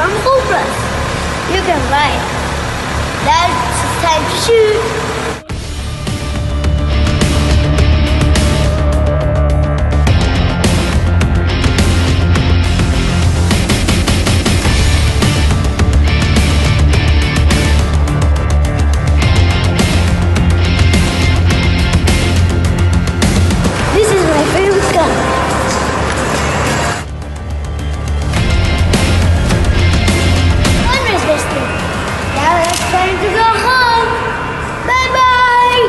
I'm hopeless. You can ride. Now it's time to shoot. This is my favorite gun. Now it's time to go home. Bye-bye.